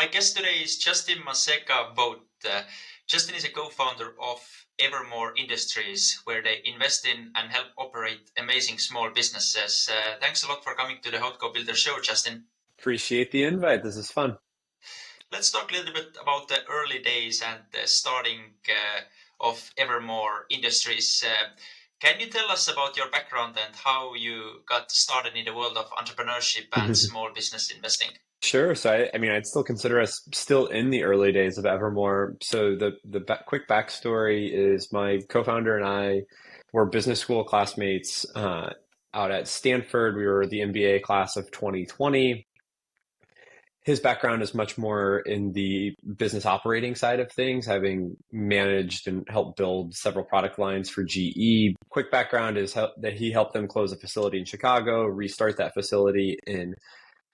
My guest today is Justin Mazeka Vogt. Justin is a co-founder of Evermore Industries, where they invest in and help operate amazing small businesses. Thanks a lot for coming to the Hotco Builder Show, Justin. Appreciate the invite. This is fun. Let's talk a little bit about the early days and the starting of Evermore Industries. Can you tell us about your background and how you got started in the world of entrepreneurship and small business investing? Sure. So I'd still consider us still in the early days of Evermore. So the quick backstory is my co-founder and I were business school classmates out at Stanford. We were the MBA class of 2020. His background is much more in the business operating side of things, having managed and helped build several product lines for GE. Quick background is that he helped them close a facility in Chicago, restart that facility in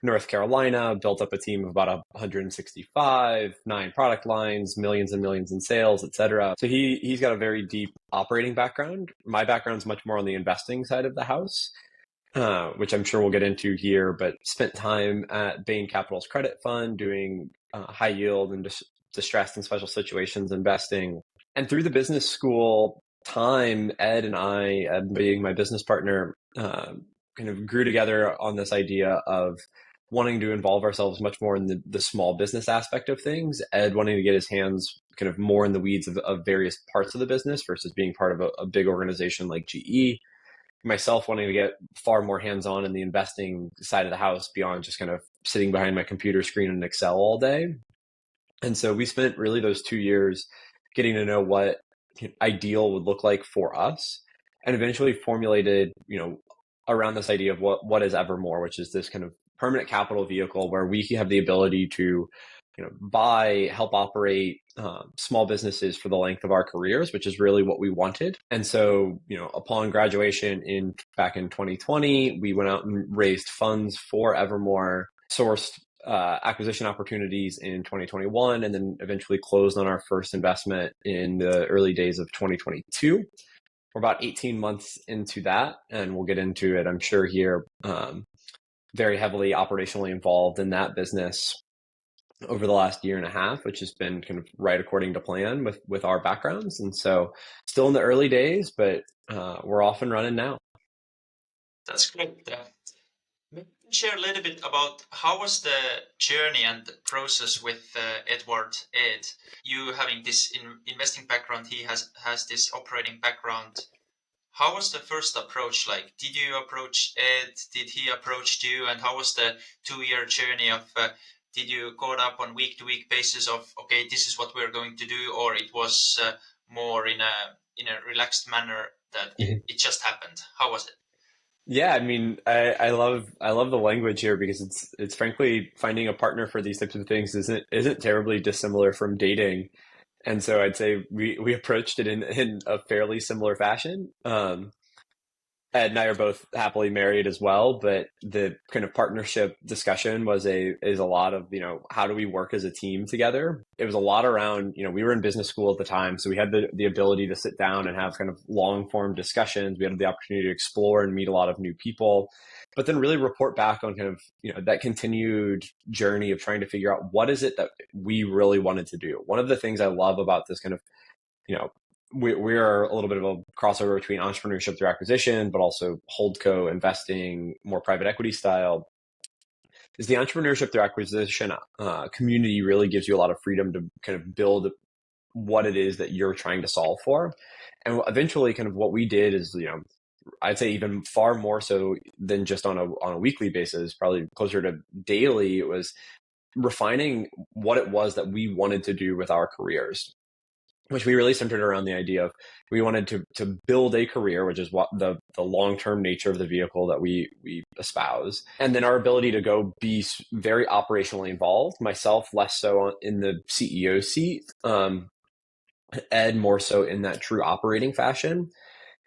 North Carolina, built up a team of about 165, 9 product lines, millions and millions in sales, et cetera. So he's got a very deep operating background. My background's much more on the investing side of the house. Which I'm sure we'll get into here, but spent time at Bain Capital's credit fund doing high yield and distressed and special situations investing. And through the business school time, Ed and I, Ed being my business partner, kind of grew together on this idea of wanting to involve ourselves much more in the small business aspect of things. Ed wanting to get his hands kind of more in the weeds of various parts of the business versus being part of a big organization like GE. Myself wanting to get far more hands-on in the investing side of the house beyond just kind of sitting behind my computer screen in Excel all day. And so we spent really those 2 years getting to know what ideal would look like for us, and eventually formulated, around this idea of what is Evermore, which is this kind of permanent capital vehicle where we have the ability to buy, help operate small businesses for the length of our careers, which is really what we wanted. And so, upon graduation back in 2020, we went out and raised funds for Evermore, sourced acquisition opportunities in 2021, and then eventually closed on our first investment in the early days of 2022. We're about 18 months into that, and we'll get into it, I'm sure, here. Very heavily operationally involved in that business over the last year and a half, which has been kind of right according to plan with our backgrounds. And so still in the early days, but we're off and running now. That's great. Maybe share a little bit about how was the journey and the process with Ed. You having this investing background, he has this operating background. How was the first approach like? Did you approach Ed? Did he approach you? And how was the 2-year journey of did you caught up on week-to-week basis of, okay, this is what we're going to do, or it was more in a relaxed manner that it just happened? How was it? Yeah, I love the language here because it's frankly finding a partner for these types of things isn't terribly dissimilar from dating. And so I'd say we approached it in a fairly similar fashion. Ed and I are both happily married as well, but the kind of partnership discussion is a lot of, how do we work as a team together? It was a lot around, we were in business school at the time, so we had the ability to sit down and have kind of long form discussions. We had the opportunity to explore and meet a lot of new people, but then really report back on kind of, that continued journey of trying to figure out what is it that we really wanted to do. One of the things I love about this kind of, we are a little bit of a crossover between entrepreneurship through acquisition, but also holdco investing, more private equity style. Is the entrepreneurship through acquisition community really gives you a lot of freedom to kind of build what it is that you're trying to solve for. And eventually kind of what we did is, I'd say even far more so than just on a weekly basis, probably closer to daily, it was refining what it was that we wanted to do with our careers, which we really centered around the idea of we wanted to build a career, which is what the long-term nature of the vehicle that we espouse. And then our ability to go be very operationally involved, myself less so in the CEO seat, Ed more so in that true operating fashion.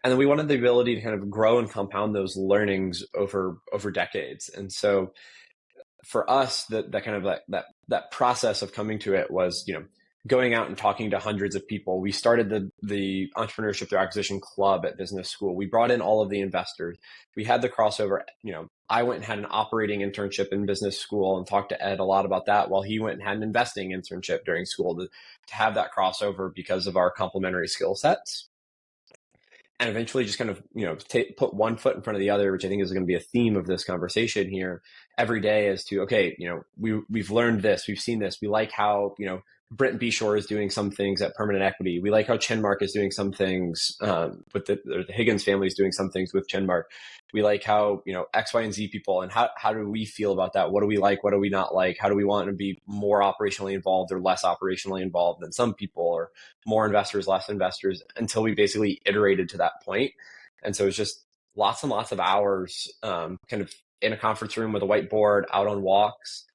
And then we wanted the ability to kind of grow and compound those learnings over decades. And so for us, that kind of that process of coming to it was, going out and talking to hundreds of people. We started the Entrepreneurship Through Acquisition Club at business school. We brought in all of the investors. We had the crossover. I went and had an operating internship in business school and talked to Ed a lot about that, while he went and had an investing internship during school to have that crossover because of our complementary skill sets. And eventually just kind of, put one foot in front of the other, which I think is going to be a theme of this conversation here every day, as to, okay, we've learned this, we've seen this. We like how, Brent Beshore is doing some things at Permanent Equity. We like how Chenmark is doing some things with the Higgins family is doing some things with Chenmark. We like how, X, Y, and Z people, and how do we feel about that? What do we like? What do we not like? How do we want to be more operationally involved or less operationally involved than some people, or more investors, less investors, until we basically iterated to that point. And so it's just lots and lots of hours kind of in a conference room with a whiteboard, out on walks,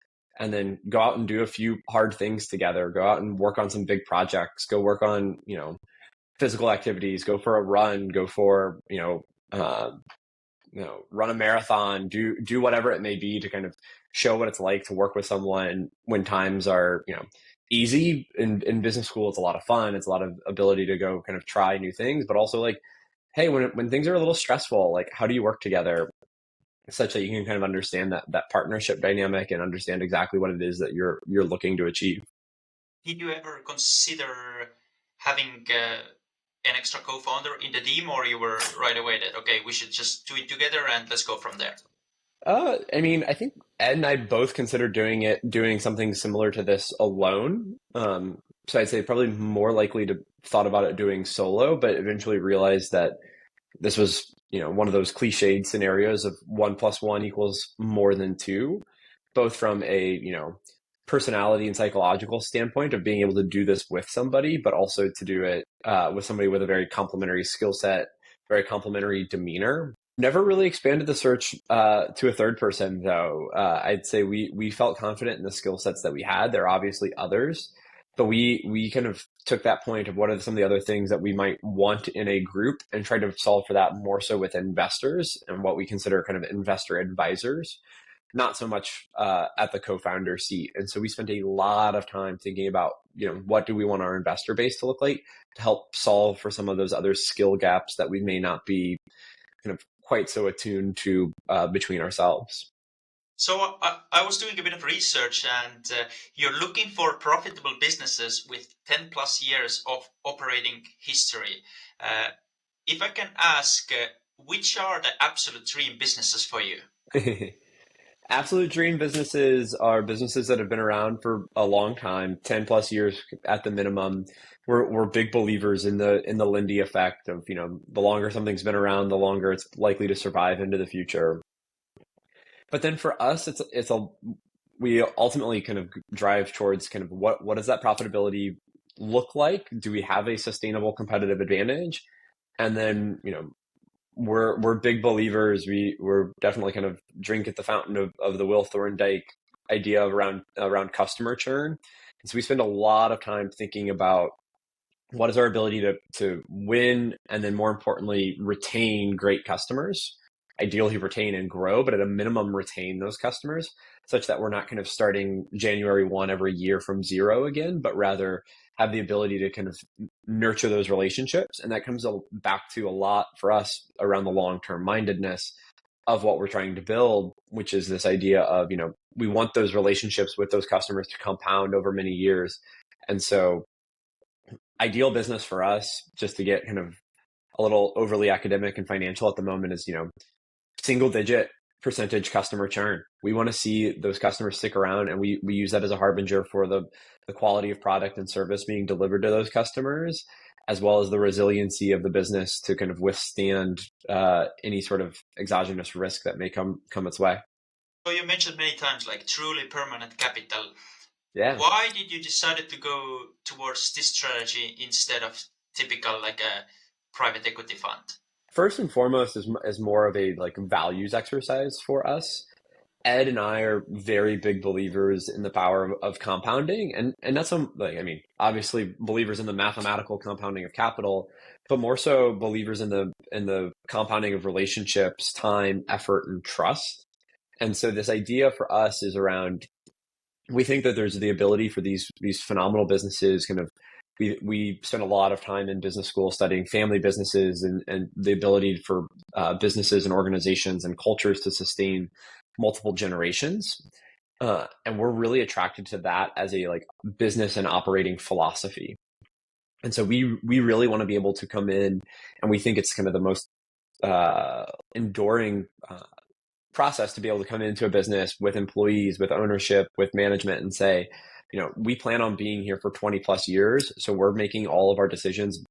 and then go out and do a few hard things together, go out and work on some big projects, go work on, physical activities, go for a run, go for, run a marathon, do whatever it may be to kind of show what it's like to work with someone when times are, easy. In business school, it's a lot of fun. It's a lot of ability to go kind of try new things, but also like, hey, when things are a little stressful, like how do you work together such that you can kind of understand that partnership dynamic and understand exactly what it is that you're looking to achieve. Did you ever consider having an extra co-founder in the team, or you were right away that, okay, we should just do it together and let's go from there? I think Ed and I both considered doing something similar to this alone. So I'd say probably more likely to thought about it doing solo, but eventually realized that this was, one of those cliched scenarios of 1+1 = more than two, both from a, personality and psychological standpoint of being able to do this with somebody, but also to do it with somebody with a very complementary skill set, very complementary demeanor. Never really expanded the search to a third person, though. I'd say we felt confident in the skill sets that we had. There are obviously others, but we kind of took that point of what are some of the other things that we might want in a group and tried to solve for that more so with investors and what we consider kind of investor advisors, not so much at the co-founder seat. And so we spent a lot of time thinking about, what do we want our investor base to look like to help solve for some of those other skill gaps that we may not be kind of quite so attuned to between ourselves. So I was doing a bit of research, and you're looking for profitable businesses with 10 plus years of operating history. If I can ask, which are the absolute dream businesses for you? Absolute dream businesses are businesses that have been around for a long time, 10 plus years at the minimum. We're big believers in the Lindy effect of, the longer something's been around, the longer it's likely to survive into the future. But then for us, we ultimately kind of drive towards kind of what does that profitability look like? Do we have a sustainable competitive advantage? And then, we're big believers. We're definitely kind of drink at the fountain of the Will Thorndike idea around customer churn. And so we spend a lot of time thinking about what is our ability to win, and then more importantly, retain great customers. Ideally retain and grow, but at a minimum retain those customers such that we're not kind of starting January 1 every year from zero again, but rather have the ability to kind of nurture those relationships. And that comes back to a lot for us around the long-term mindedness of what we're trying to build, which is this idea of, we want those relationships with those customers to compound over many years. And so ideal business for us, just to get kind of a little overly academic and financial at the moment, is, single digit percentage customer churn. We want to see those customers stick around, and we use that as a harbinger for the quality of product and service being delivered to those customers, as well as the resiliency of the business to kind of withstand any sort of exogenous risk that may come its way. So you mentioned many times like truly permanent capital. Yeah. Why did you decide to go towards this strategy instead of typical like a private equity fund? First and foremost is more of a like values exercise for us. Ed and I are very big believers in the power of compounding, and that's obviously believers in the mathematical compounding of capital, but more so believers in the compounding of relationships, time, effort, and trust. And so this idea for us is around we think that there's the ability for these phenomenal businesses kind of we spent a lot of time in business school studying family businesses and the ability for businesses and organizations and cultures to sustain multiple generations. And we're really attracted to that as a like business and operating philosophy. And so we really want to be able to come in, and we think it's kind of the most enduring process to be able to come into a business with employees, with ownership, with management, and say, we plan on being here for 20 plus years. So we're making all of our decisions,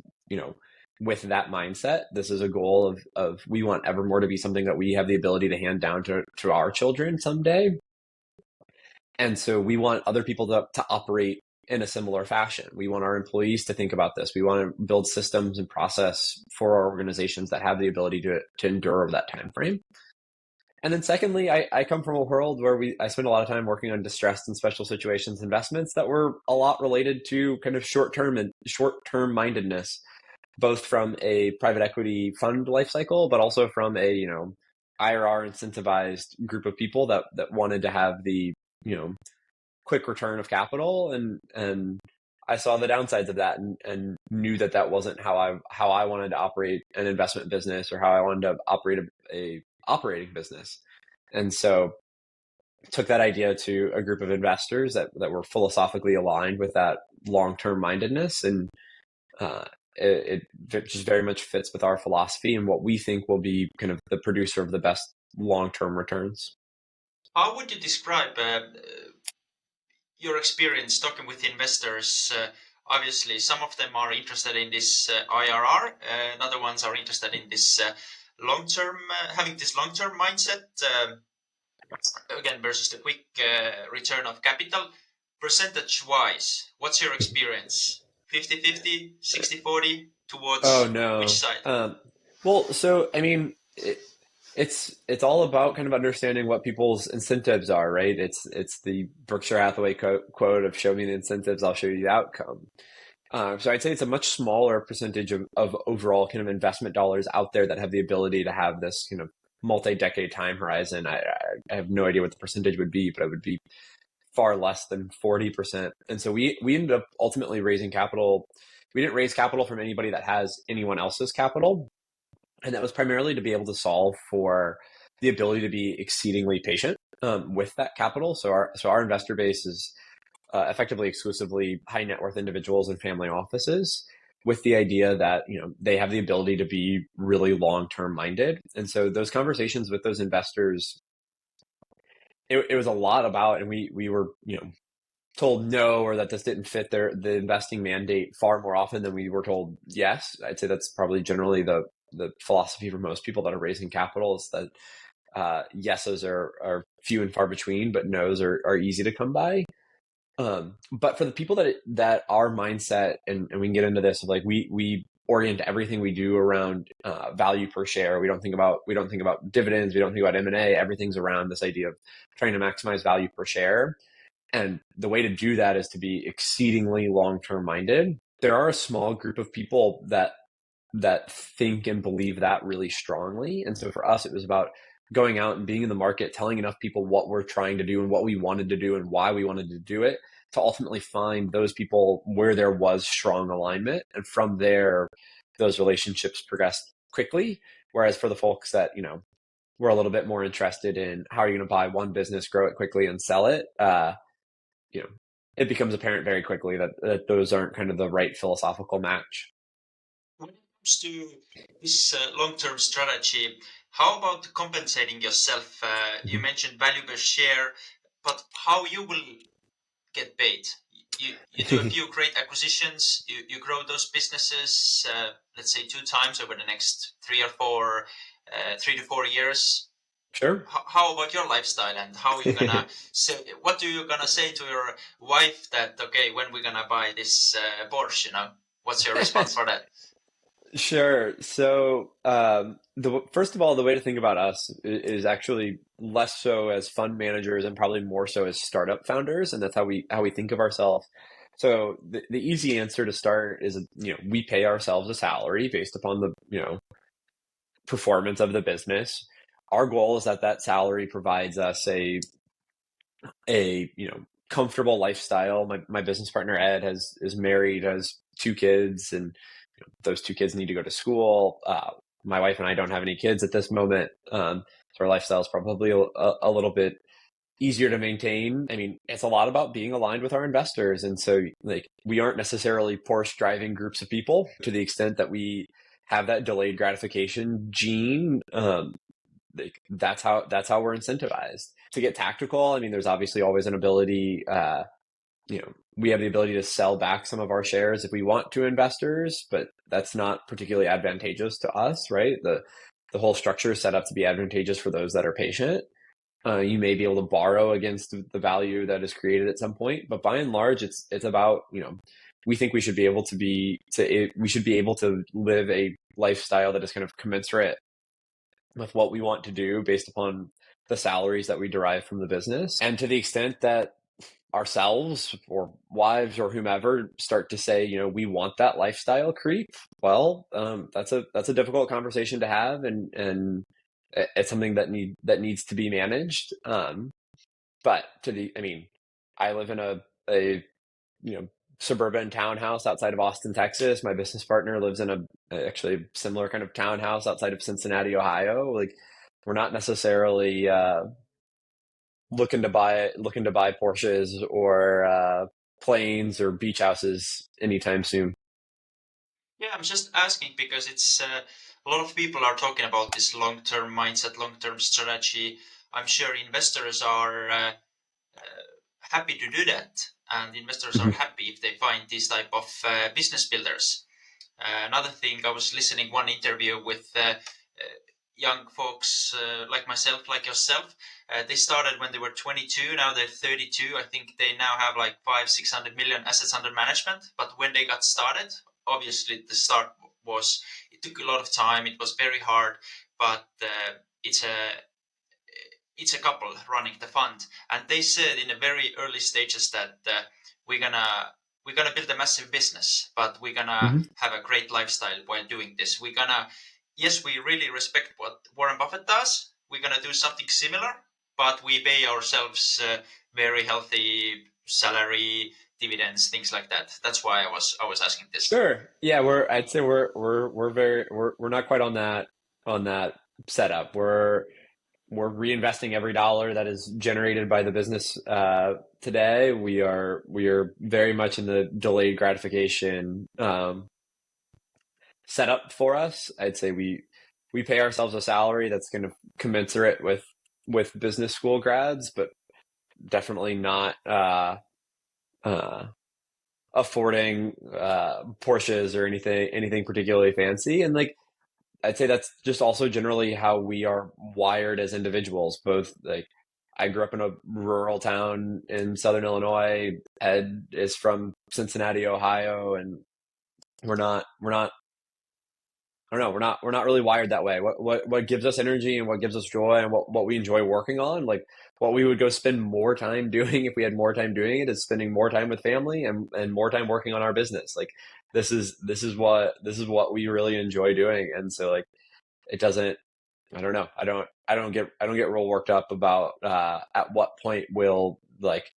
with that mindset. This is a goal of we want Evermore to be something that we have the ability to hand down to our children someday. And so we want other people to operate in a similar fashion. We want our employees to think about this. We want to build systems and process for our organizations that have the ability to endure over that time frame. And then secondly, I come from a world where I spend a lot of time working on distressed and special situations investments that were a lot related to kind of short-term mindedness, both from a private equity fund life cycle, but also from a, IRR incentivized group of people that wanted to have the, quick return of capital. And I saw the downsides of that and knew that wasn't how I wanted to operate an investment business or how I wanted to operate a operating business. And so took that idea to a group of investors that were philosophically aligned with that long-term mindedness. And it just very much fits with our philosophy and what we think will be kind of the producer of the best long-term returns. How would you describe your experience talking with investors? Obviously, some of them are interested in this IRR, and other ones are interested in this long-term, having this long-term mindset, again, versus the quick return of capital. Percentage-wise, what's your experience? 50-50, 60-40 towards which side? Well, so I mean, it's all about kind of understanding what people's incentives are, right? It's the Berkshire Hathaway quote of "Show me the incentives, I'll show you the outcome." So I'd say it's a much smaller percentage of overall kind of investment dollars out there that have the ability to have this kind of multi-decade time horizon. I have no idea what the percentage would be, but it would be far less than 40%. And so we ended up ultimately raising capital. We didn't raise capital from anybody that has anyone else's capital. And that was primarily to be able to solve for the ability to be exceedingly patient with that capital. So our investor base is effectively exclusively high net worth individuals and family offices, with the idea that they have the ability to be really long-term minded. And so those conversations with those investors, it was a lot about, and we were told no, or that this didn't fit the investing mandate far more often than we were told yes. I'd say that's probably generally the philosophy for most people that are raising capital, is that yeses are few and far between, but nos are easy to come by. But for the people that our mindset, and we can get into this, like we orient everything we do around value per share. We don't think about dividends. We don't think about M&A. Everything's around this idea of trying to maximize value per share. And the way to do that is to be exceedingly long-term minded. There are a small group of people that think and believe that really strongly. And so for us, it was about going out and being in the market, telling enough people what we're trying to do and what we wanted to do and why we wanted to do it, to ultimately find those people where there was strong alignment. And from there, those relationships progressed quickly. Whereas for the folks that, were a little bit more interested in how are you going to buy one business, grow it quickly and sell it, it becomes apparent very quickly that those aren't kind of the right philosophical match. When it comes to this long-term strategy, how about compensating yourself? You mentioned value per share, but how you will get paid? You do a few great acquisitions, you grow those businesses, let's say 2 times over the next 3 to 4 years. Sure. How about your lifestyle, and how are you gonna say? What are you gonna say to your wife that when we're gonna buy this Porsche? What's your response for that? Sure. So, first of all, the way to think about us is actually less so as fund managers and probably more so as startup founders, and that's how we think of ourselves. So, the easy answer to start is we pay ourselves a salary based upon the performance of the business. Our goal is that salary provides us a comfortable lifestyle. My business partner Ed is married, has 2 kids, and those 2 kids need to go to school. My wife and I don't have any kids at this moment, so our lifestyle is probably a little bit easier to maintain. I mean, it's a lot about being aligned with our investors, and so like we aren't necessarily Porsche driving groups of people to the extent that we have that delayed gratification gene. Like that's how we're incentivized to get tactical. I mean, there's obviously always an ability. We have the ability to sell back some of our shares if we want to investors, but that's not particularly advantageous to us, right? The whole structure is set up to be advantageous for those that are patient. You may be able to borrow against the value that is created at some point, but by and large, it's about we think we should be able to live a lifestyle that is kind of commensurate with what we want to do based upon the salaries that we derive from the business. And to the extent that ourselves or wives or whomever start to say, we want that lifestyle creep, well, that's a difficult conversation to have, and it's something that needs to be managed. But I live in a suburban townhouse outside of Austin, Texas. My business partner lives in a actually similar kind of townhouse outside of Cincinnati, Ohio. Like, we're not necessarily looking to buy Porsches or planes or beach houses anytime soon. Yeah, I'm just asking because it's a lot of people are talking about this long-term mindset, long-term strategy. I'm sure investors are happy to do that, and investors are happy if they find these type of business builders. Another thing, I was listening one interview with young folks like myself, like yourself. They started when they were 22. Now they're 32. I think they now have like 500-600 million assets under management. But when they got started, obviously the start it took a lot of time. It was very hard, but it's a couple running the fund, and they said in the very early stages that we're gonna build a massive business, but we're gonna have a great lifestyle while doing this. Yes, we really respect what Warren Buffett does. We're gonna do something similar, but we pay ourselves very healthy salary, dividends, things like that. That's why I was asking this. Sure. Yeah, I'd say we're not quite on that setup. We're reinvesting every dollar that is generated by the business today. We are very much in the delayed gratification setup for us. I'd say we pay ourselves a salary that's kind of commensurate with business school grads, but definitely not affording Porsches or anything particularly fancy. And like, I'd say that's just also generally how we are wired as individuals. Both, like, I grew up in a rural town in Southern Illinois. Ed is from Cincinnati, Ohio, and we're not I don't know, we're not really wired that way. What gives us energy and what gives us joy and what we enjoy working on, like what we would go spend more time doing if we had more time doing it, is spending more time with family and more time working on our business. Like, this is what we really enjoy doing. And so, like, it doesn't, I don't know. I don't get real worked up about at what point will, like,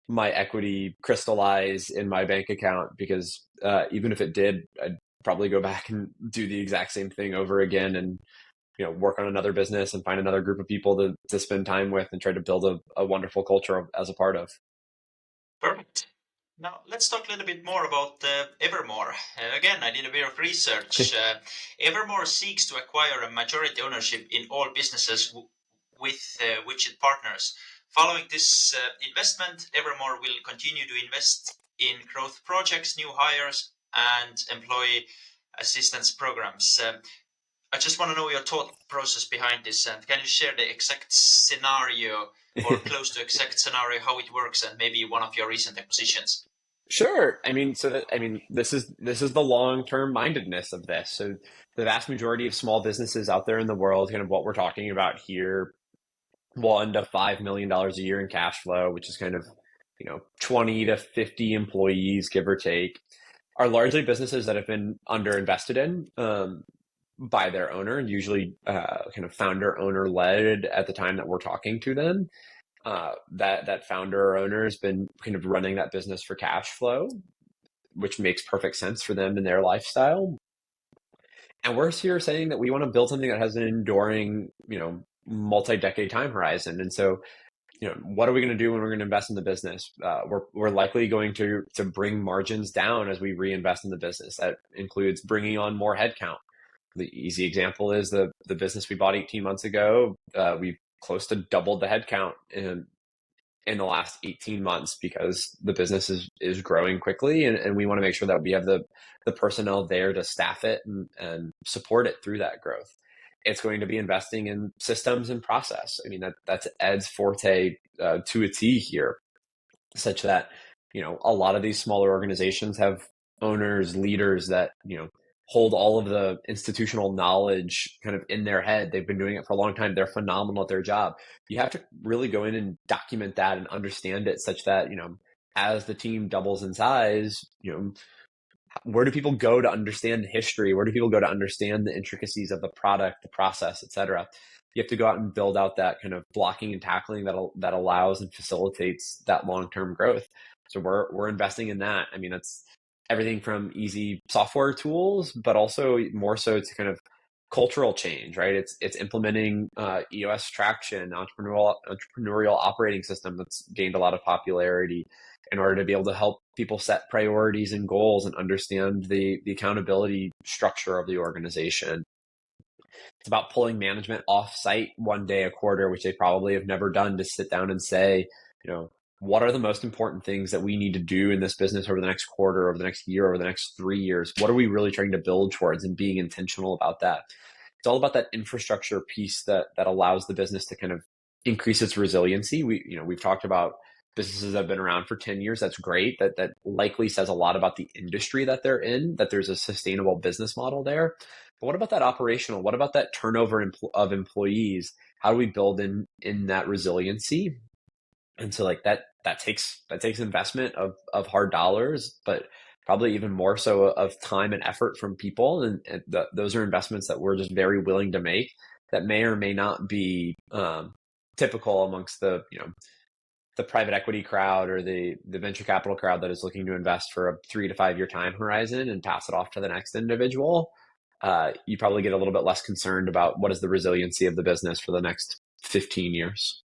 my equity crystallize in my bank account, because even if it did, I'd probably go back and do the exact same thing over again, and work on another business and find another group of people to spend time with and try to build a wonderful culture as a part of. Perfect. Now let's talk a little bit more about Evermore. Again, I did a bit of research. Evermore seeks to acquire a majority ownership in all businesses with which it partners. Following this investment, Evermore will continue to invest in growth projects, new hires, and employee assistance programs. I just want to know your thought process behind this, and can you share the exact scenario or close to exact scenario, how it works, and maybe one of your recent acquisitions? Sure. This is the long-term mindedness of this. So the vast majority of small businesses out there in the world, kind of what we're talking about here, $1 to $5 million a year in cash flow, which is kind of 20 to 50 employees, give or take, are largely businesses that have been underinvested in by their owner, usually kind of founder owner led at the time that we're talking to them. that founder or owner has been kind of running that business for cash flow, which makes perfect sense for them and their lifestyle. And we're here saying that we want to build something that has an enduring, multi-decade time horizon. And so, what are we going to do when we're going to invest in the business? We're likely going to bring margins down as we reinvest in the business. That includes bringing on more headcount. The easy example is the business we bought 18 months ago. We've close to doubled the headcount in the last 18 months because the business is growing quickly, and we want to make sure that we have the personnel there to staff it and support it through that growth. It's going to be investing in systems and process. I mean, that's Ed's forte to a T here, such that, a lot of these smaller organizations have owners, leaders that, hold all of the institutional knowledge kind of in their head. They've been doing it for a long time. They're phenomenal at their job. You have to really go in and document that and understand it such that, as the team doubles in size, where do people go to understand history? Where do people go to understand the intricacies of the product, the process, et cetera? You have to go out and build out that kind of blocking and tackling that allows and facilitates that long-term growth. So we're investing in that. I mean, that's everything from easy software tools, but also more so to kind of cultural change, right? It's implementing EOS traction, entrepreneurial operating system that's gained a lot of popularity in order to be able to help people set priorities and goals and understand the accountability structure of the organization. It's about pulling management off site one day a quarter, which they probably have never done, to sit down and say, what are the most important things that we need to do in this business over the next quarter, over the next year, over the next 3 years? What are we really trying to build towards, and being intentional about that? It's all about that infrastructure piece that allows the business to kind of increase its resiliency. We've talked about businesses that have been around for 10 years. That's great. That likely says a lot about the industry that they're in, that there's a sustainable business model there. But what about that operational? What about that turnover of employees? How do we build in that resiliency? And so that takes investment of hard dollars, but probably even more so of time and effort from people. And those are investments that we're just very willing to make, that may or may not be typical amongst the private equity crowd or the venture capital crowd that is looking to invest for a 3 to 5 year time horizon and pass it off to the next individual. You probably get a little bit less concerned about what is the resiliency of the business for the next 15 years.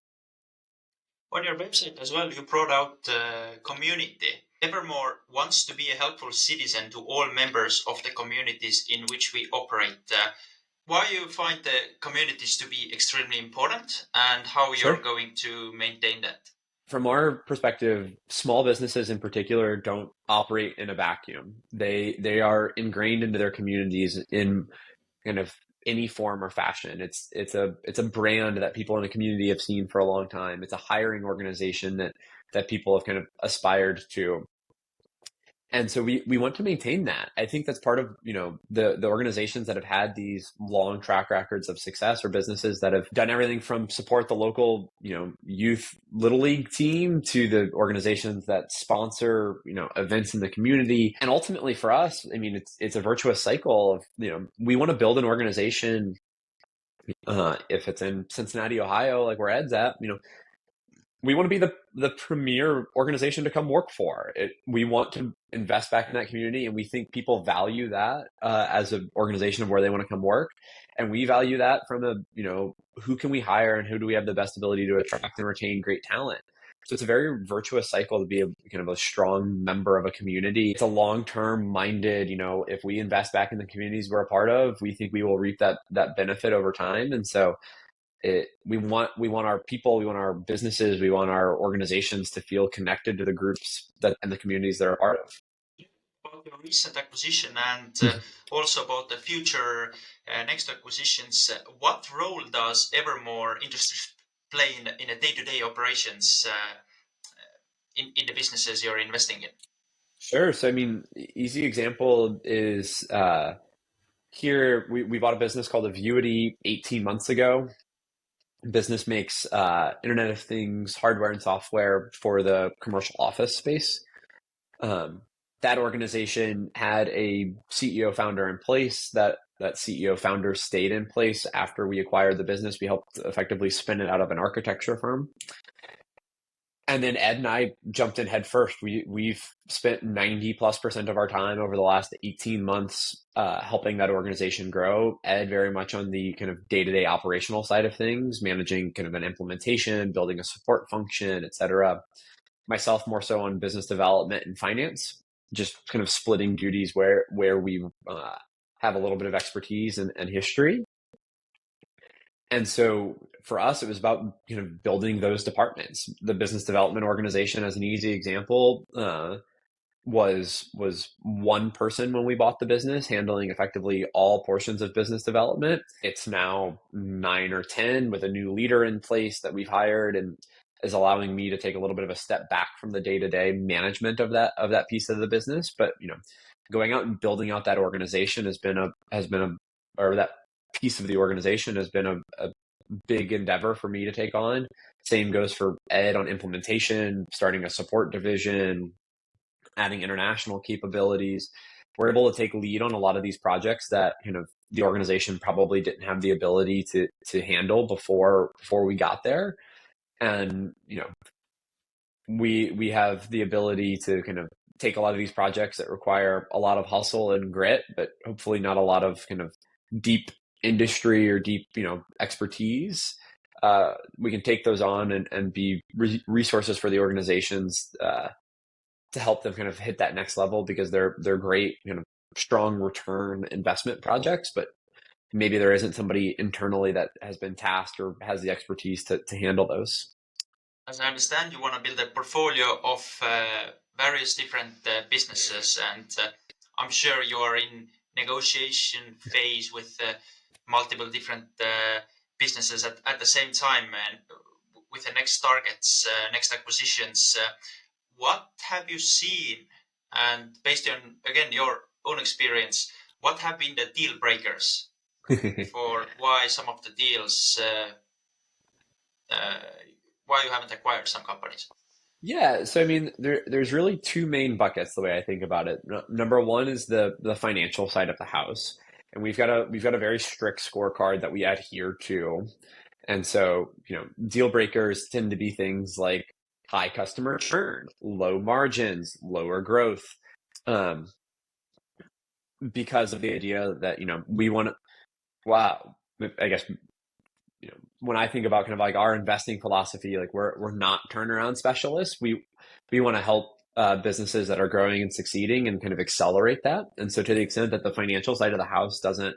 On your website as well, you brought out community. Evermore wants to be a helpful citizen to all members of the communities in which we operate. Why you find the communities to be extremely important, and how you're going to maintain that? From our perspective, small businesses in particular don't operate in a vacuum. They are ingrained into their communities in kind of any form or fashion. It's a brand that people in the community have seen for a long time. It's a hiring organization that people have kind of aspired to. And so we want to maintain that. I think that's part of, the organizations that have had these long track records of success, or businesses that have done everything from support the local, youth little league team, to the organizations that sponsor, events in the community. And ultimately for us, I mean, it's a virtuous cycle of, we want to build an organization, if it's in Cincinnati, Ohio, like where Ed's at, we want to be the premier organization to come work for. We want to invest back in that community, and we think people value that as an organization of where they want to come work. And we value that from who can we hire and who do we have the best ability to attract and retain great talent. So it's a very virtuous cycle to be kind of a strong member of a community. It's a long-term minded, if we invest back in the communities we're a part of, we think we will reap that benefit over time. And so we want our people, we want our businesses, we want our organizations to feel connected to the groups and the communities they're a part of. About your recent acquisition and also about the future next acquisitions, what role does Evermore Industries play in a day-to-day operations in the businesses you're investing in? Sure. So, I mean, easy example is here we bought a business called Avuity 18 months ago. Business makes Internet of Things hardware and software for the commercial office space. That organization had a CEO founder in place. That CEO founder stayed in place after we acquired the business. We helped effectively spin it out of an architecture firm. And then Ed and I jumped in head first. We've spent 90+% of our time over the last 18 months helping that organization grow. Ed very much on the kind of day-to-day operational side of things, managing kind of an implementation, building a support function, et cetera. Myself more so on business development and finance, just kind of splitting duties where we have a little bit of expertise and history. And so for us, it was about building those departments. The business development organization, as an easy example, was one person when we bought the business, handling effectively all portions of business development. It's now 9 or 10 with a new leader in place that we've hired, and is allowing me to take a little bit of a step back from the day-to-day management of that piece of the business. But going out and building out that organization or that piece of the organization has been a big endeavor for me to take on. Same goes for Ed on implementation, starting a support division, adding international capabilities. We're able to take lead on a lot of these projects that the organization probably didn't have the ability to handle before we got there. And we have the ability to kind of take a lot of these projects that require a lot of hustle and grit, but hopefully not a lot of kind of deep industry or deep expertise. We can take those on and be resources for the organizations to help them kind of hit that next level, because they're great strong return investment projects, but maybe there isn't somebody internally that has been tasked or has the expertise to handle those. As I understand, you want to build a portfolio of various different businesses, and I'm sure you are in negotiation phase with multiple different businesses at the same time, and with the next targets, next acquisitions. What have you seen, and based on, again, your own experience, what have been the deal breakers for why some of the deals, why you haven't acquired some companies? Yeah, so I mean, there's really two main buckets the way I think about it. Number one is the financial side of the house, and we've got a very strict scorecard that we adhere to. And so, deal breakers tend to be things like high customer churn, low margins, lower growth, because of the idea that we want to. Wow, I guess when I think about kind of like our investing philosophy, like we're not turnaround specialists. We want to help businesses that are growing and succeeding and kind of accelerate that. And so to the extent that the financial side of the house doesn't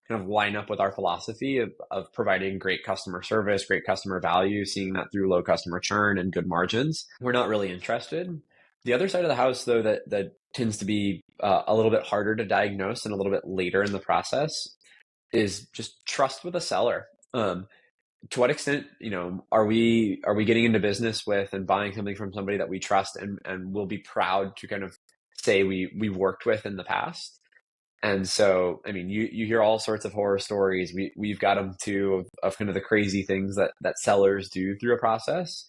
kind of line up with our philosophy of providing great customer service, great customer value, seeing that through low customer churn and good margins, we're not really interested. The other side of the house, though, that tends to be a little bit harder to diagnose and a little bit later in the process, is just trust with a seller. To what extent, are we getting into business with and buying something from somebody that we trust and will be proud to kind of say we've worked with in the past? And so, I mean, you hear all sorts of horror stories. We've got them too of kind of the crazy things that sellers do through a process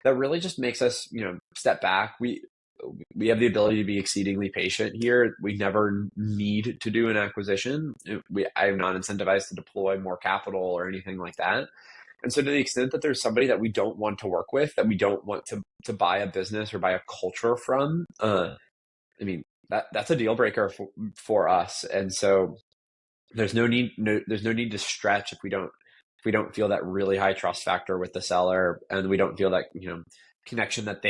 that really just makes us, step back. We have the ability to be exceedingly patient here. We never need to do an acquisition. I am not incentivized to deploy more capital or anything like that. And so to the extent that there's somebody that we don't want to work with, that we don't want to buy a business or buy a culture from, I mean, that's a deal breaker for us. And so there's no need to stretch if we don't feel that really high trust factor with the seller, and we don't feel that, connection that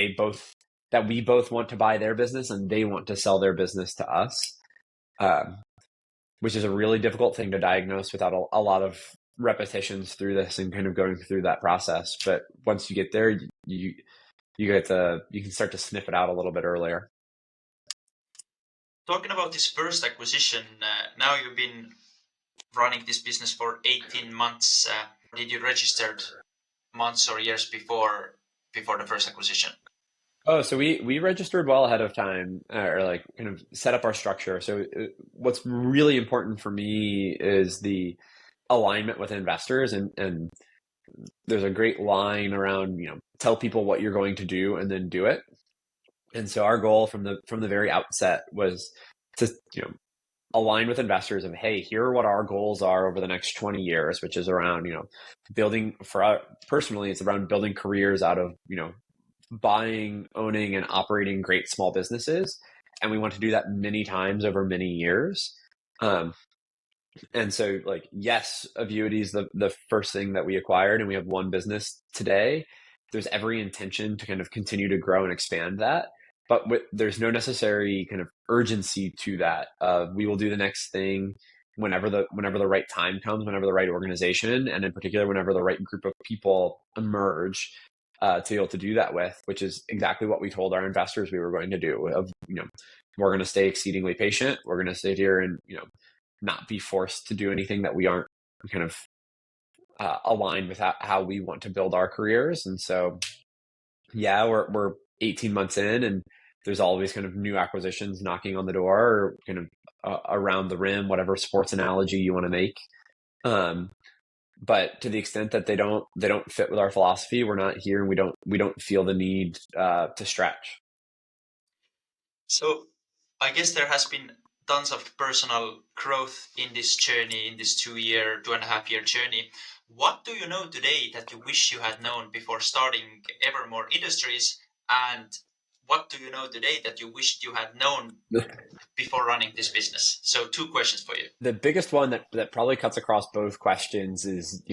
we both want to buy their business and they want to sell their business to us, which is a really difficult thing to diagnose without a lot of repetitions through this and kind of going through that process. But once you get there, you can start to sniff it out a little bit earlier. Talking about this first acquisition, now you've been running this business for 18 months. Did you register months or years before the first acquisition? Oh, so we registered well ahead of time, or like kind of set up our structure. So what's really important for me is the alignment with investors, and there's a great line around, tell people what you're going to do and then do it. And so our goal from the very outset was to, align with investors of, hey, here are what our goals are over the next 20 years, which is around, building, personally, it's around building careers out of, buying, owning, and operating great small businesses. And we want to do that many times over many years. Um, and so, like, yes, Avuity is the first thing that we acquired, and we have one business today. There's every intention to kind of continue to grow and expand that, but there's no necessary kind of urgency to that. We will do the next thing whenever the right time comes, whenever the right organization, and in particular, whenever the right group of people emerge to be able to do that with, which is exactly what we told our investors we were going to do. We're going to stay exceedingly patient. We're going to sit here and not be forced to do anything that we aren't kind of aligned with how we want to build our careers. And so, yeah, we're 18 months in, and there's always kind of new acquisitions knocking on the door, or kind of around the rim, whatever sports analogy you want to make. But to the extent that they don't fit with our philosophy, we're not here, and we don't feel the need to stretch. So I guess there has been tons of personal growth in this journey, in this 2.5 year journey. What do you know today that you wish you had known before starting Evermore Industries? And what do you know today that you wished you had known before running this business? So 2 questions for you. The biggest one that probably cuts across both questions is,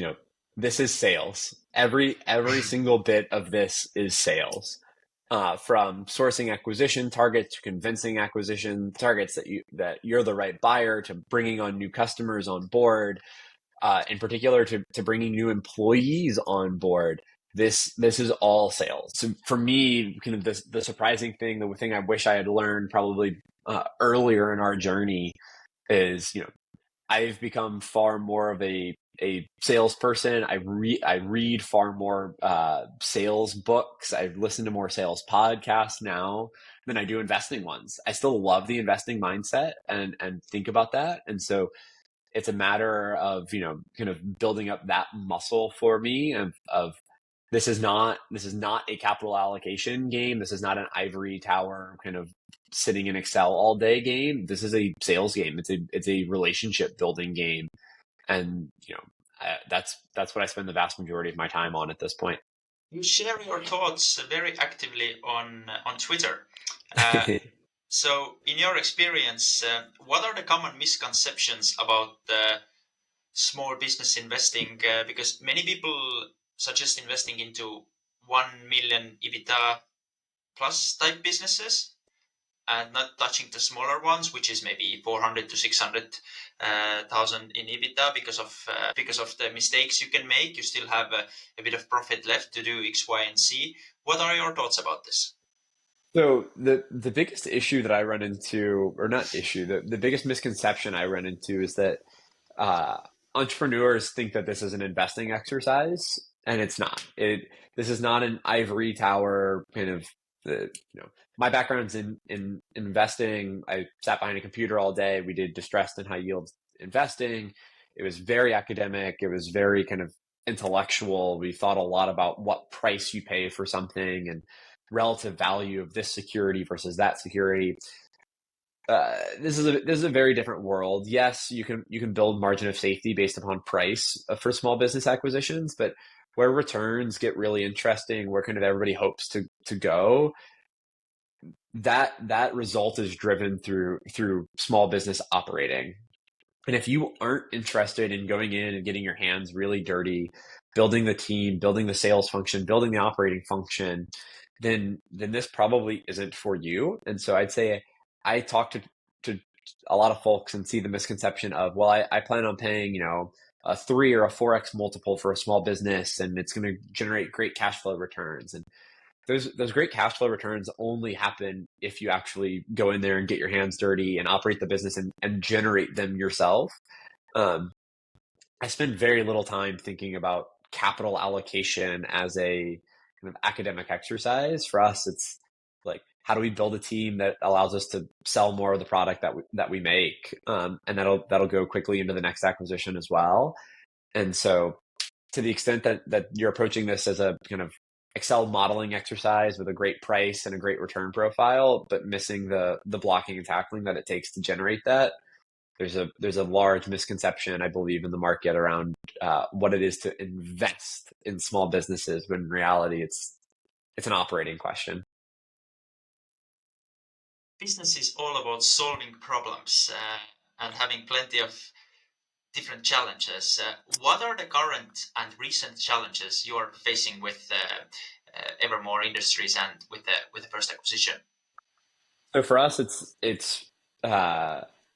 this is sales. Every single bit of this is sales. From sourcing acquisition targets to convincing acquisition targets that you're the right buyer, to bringing on new customers on board, in particular to bringing new employees on board. This is all sales. So for me, kind of the surprising thing, the thing I wish I had learned probably earlier in our journey is, I've become far more of a salesperson. I read far more sales books. I listen to more sales podcasts now than I do investing ones. I still love the investing mindset and think about that. And so it's a matter of, kind of building up that muscle for me of this is not a capital allocation game. This is not an ivory tower kind of sitting in Excel all day game. This is a sales game. It's a relationship building game. And, that's what I spend the vast majority of my time on at this point. You share your thoughts very actively on Twitter. Uh, so, in your experience, what are the common misconceptions about small business investing? Because many people suggest investing into 1 million EBITDA plus type businesses and not touching the smaller ones, which is maybe 400 to 600,000 in EBITDA because of the mistakes you can make. You still have a bit of profit left to do X, Y, and Z. What are your thoughts about this? So the biggest issue that I run into, or not issue, the biggest misconception I run into is that uh, entrepreneurs think that this is an investing exercise, and it's not. This is not an ivory tower kind of. My background's in investing. I sat behind a computer all day. We did distressed and high yield investing. It was very academic. It was very kind of intellectual. We thought a lot about what price you pay for something and relative value of this security versus that security. This is a very different world. Yes, you can build margin of safety based upon price for small business acquisitions, but where returns get really interesting, where kind of everybody hopes to go, that result is driven through small business operating. And if you aren't interested in going in and getting your hands really dirty, building the team, building the sales function, building the operating function, then this probably isn't for you. And so I'd say I talk to a lot of folks and see the misconception of, well, I plan on paying, a 3 or a 4x multiple for a small business, and it's going to generate great cash flow returns. And those great cash flow returns only happen if you actually go in there and get your hands dirty and operate the business and generate them yourself. I spend very little time thinking about capital allocation as a kind of academic exercise. For us, it's like, how do we build a team that allows us to sell more of the product that we make, and that'll go quickly into the next acquisition as well. And so, to the extent that you're approaching this as a kind of Excel modeling exercise with a great price and a great return profile, but missing the blocking and tackling that it takes to generate that, there's a large misconception, I believe, in the market around what it is to invest in small businesses, when in reality it's an operating question. Business is all about solving problems and having plenty of different challenges. What are the current and recent challenges you are facing with Evermore Industries and with the first acquisition? So for us, it's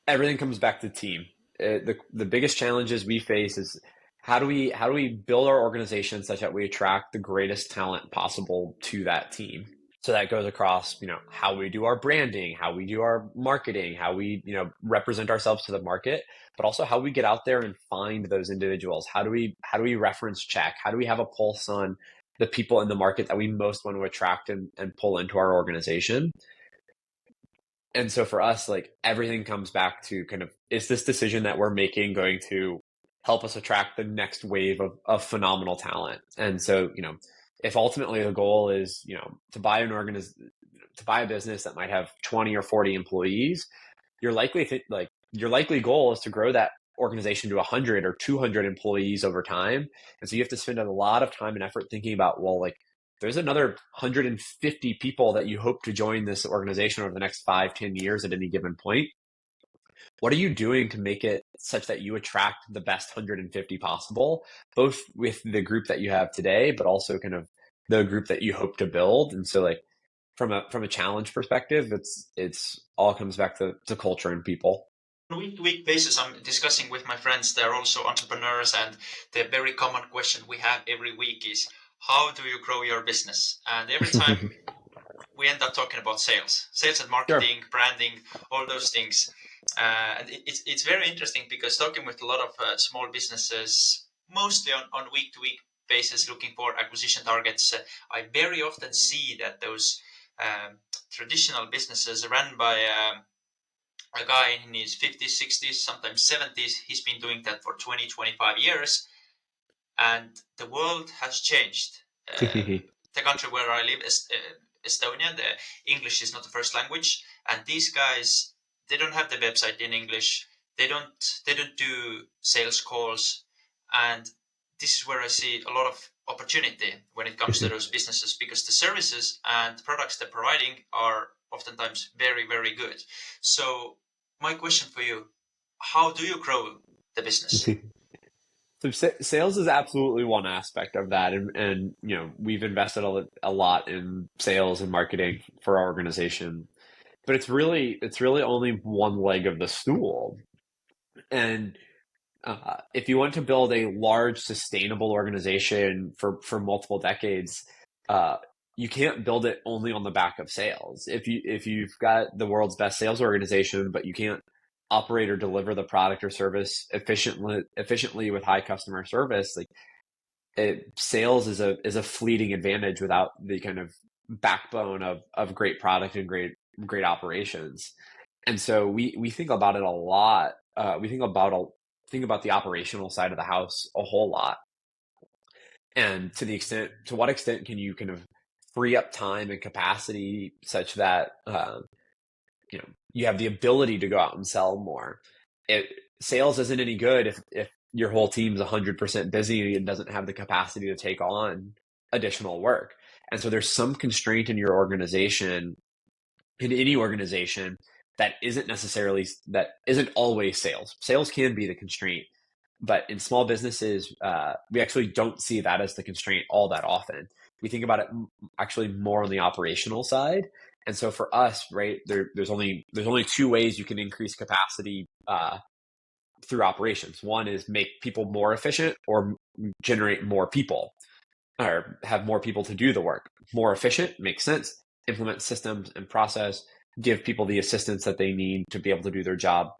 everything comes back to team. The biggest challenges we face is how do we build our organization such that we attract the greatest talent possible to that team. So that goes across, how we do our branding, how we do our marketing, how we, represent ourselves to the market, but also how we get out there and find those individuals. How do we reference check? How do we have a pulse on the people in the market that we most want to attract and pull into our organization? And so for us, like everything comes back to kind of, is this decision that we're making going to help us attract the next wave of phenomenal talent? And so, if ultimately the goal is, to buy to buy a business that might have 20 or 40 employees, your likely goal is to grow that organization to 100 or 200 employees over time. And so you have to spend a lot of time and effort thinking about, well, like there's another 150 people that you hope to join this organization over the next 5-10 years at any given point. What are you doing to make it such that you attract the best 150 possible, both with the group that you have today, but also kind of the group that you hope to build? And so like from a challenge perspective, it's all comes back to culture and people. On a week-to-week basis, I'm discussing with my friends. They're also entrepreneurs, and the very common question we have every week is, how do you grow your business? And every time we end up talking about sales and Sure. marketing, branding, all those things. And it's very interesting because talking with a lot of small businesses, mostly on week-to-week basis, looking for acquisition targets, I very often see that those traditional businesses run by a guy in his 50s, 60s, sometimes 70s. He's been doing that for 20, 25 years. And the world has changed. The country where I live is Estonia. The English is not the first language. And these guys, they don't have the website in English. They don't do sales calls. And this is where I see a lot of opportunity when it comes to those businesses, because the services and products they're providing are oftentimes very, very good. So my question for you, how do you grow the business? So sales is absolutely one aspect of that, and we've invested a lot in sales and marketing for our organization, but it's really only one leg of the stool. And if you want to build a large, sustainable organization for multiple decades, uh, you can't build it only on the back of sales. If you've got the world's best sales organization, but you can't operate or deliver the product or service efficiently with high customer service, like sales is a fleeting advantage without the kind of backbone of great product and great operations. And so we think about it a lot. We think about the operational side of the house a whole lot. And to what extent can you kind of free up time and capacity such that you have the ability to go out and sell more. Sales isn't any good if your whole team's 100% busy and doesn't have the capacity to take on additional work. And so there's some constraint in your organization, in any organization, that isn't always sales. Sales can be the constraint, but in small businesses, we actually don't see that as the constraint all that often. We think about it actually more on the operational side. And so for us, right, there's only two ways you can increase capacity through operations. One is make people more efficient, or generate more people, or have more people to do the work. More efficient makes sense. Implement systems and process, give people the assistance that they need to be able to do their job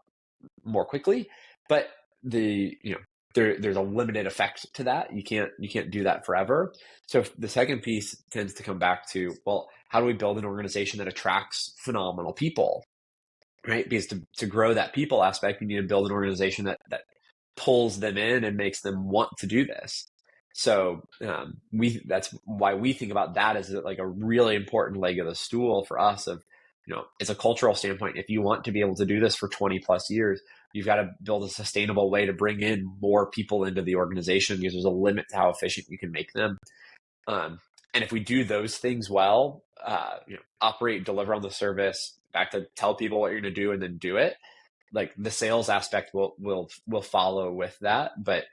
more quickly. But there's a limited effect to that. You can't do that forever. So the second piece tends to come back to, well, how do we build an organization that attracts phenomenal people, right? Because to grow that people aspect, you need to build an organization that pulls them in and makes them want to do this. So that's why we think about that as like a really important leg of the stool for us. It's a cultural standpoint. If you want to be able to do this for 20 plus years, you've got to build a sustainable way to bring in more people into the organization, because there's a limit to how efficient you can make them. And if we do those things well, operate, deliver on the service, back to tell people what you're going to do and then do it. Like the sales aspect will follow with that, but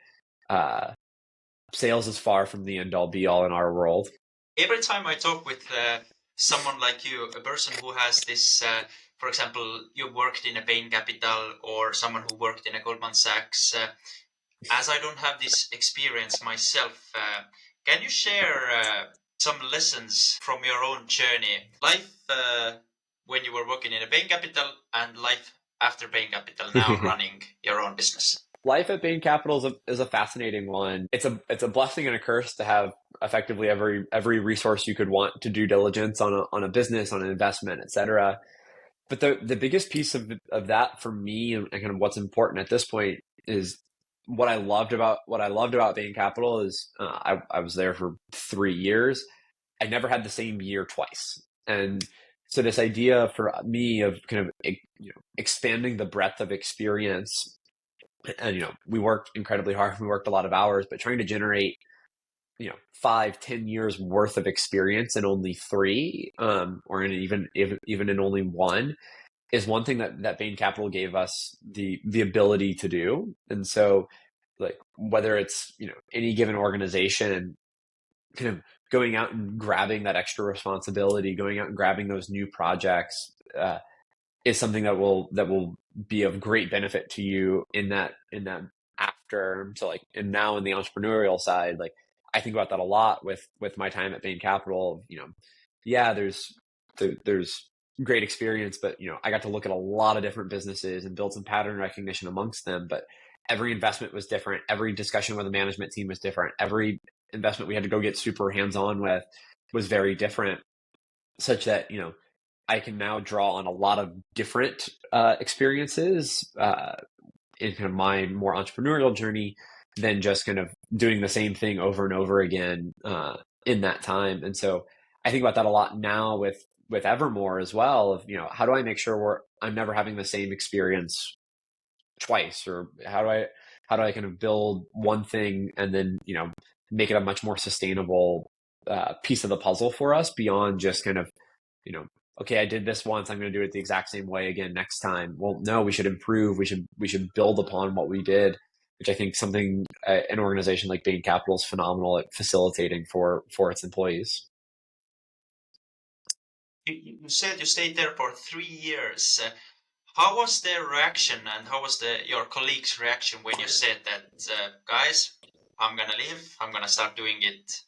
sales is far from the end all be all in our world. Every time I talk with someone like you, a person who has this, for example, you worked in a Bain Capital or someone who worked in a Goldman Sachs, as I don't have this experience myself, can you share some lessons from your own journey, life when you were working in a Bain Capital and life after Bain Capital, now running your own business? Life at Bain Capital is a fascinating one. It's a blessing and a curse to have effectively every resource you could want to due diligence on a business, on an investment, et cetera. But the biggest piece of that for me and kind of what's important at this point is what I loved about Bain Capital is I was there for 3 years. I never had the same year twice, and so this idea for me of kind of expanding the breadth of experience, and we worked incredibly hard, we worked a lot of hours, but trying to generate 5-10 years worth of experience in only 3, or even in only 1, is one thing that Bain Capital gave us the ability to do. And so, like, whether it's any given organization, kind of going out and grabbing that extra responsibility, going out and grabbing those new projects, is something that will be of great benefit to you in that after. So like, and now in the entrepreneurial side, like I think about that a lot with my time at Bain Capital. Yeah, there's great experience, but I got to look at a lot of different businesses and build some pattern recognition amongst them. But every investment was different. Every discussion with the management team was different. Every investment we had to go get super hands-on with was very different, such that I can now draw on a lot of different experiences in kind of my more entrepreneurial journey than just kind of doing the same thing over and over again in that time. And so I think about that a lot now with Evermore as well, of how do I make sure I'm never having the same experience twice, or how do I kind of build one thing and then make it a much more sustainable piece of the puzzle for us, beyond just kind of okay, I did this once, I'm going to do it the exact same way again next time. Well, no, we should improve. We should build upon what we did, which I think something an organization like Bain Capital is phenomenal at facilitating for its employees. You said you stayed there for 3 years. How was their reaction, and how was your colleagues' reaction when you said that, guys, I'm gonna leave, I'm gonna start doing it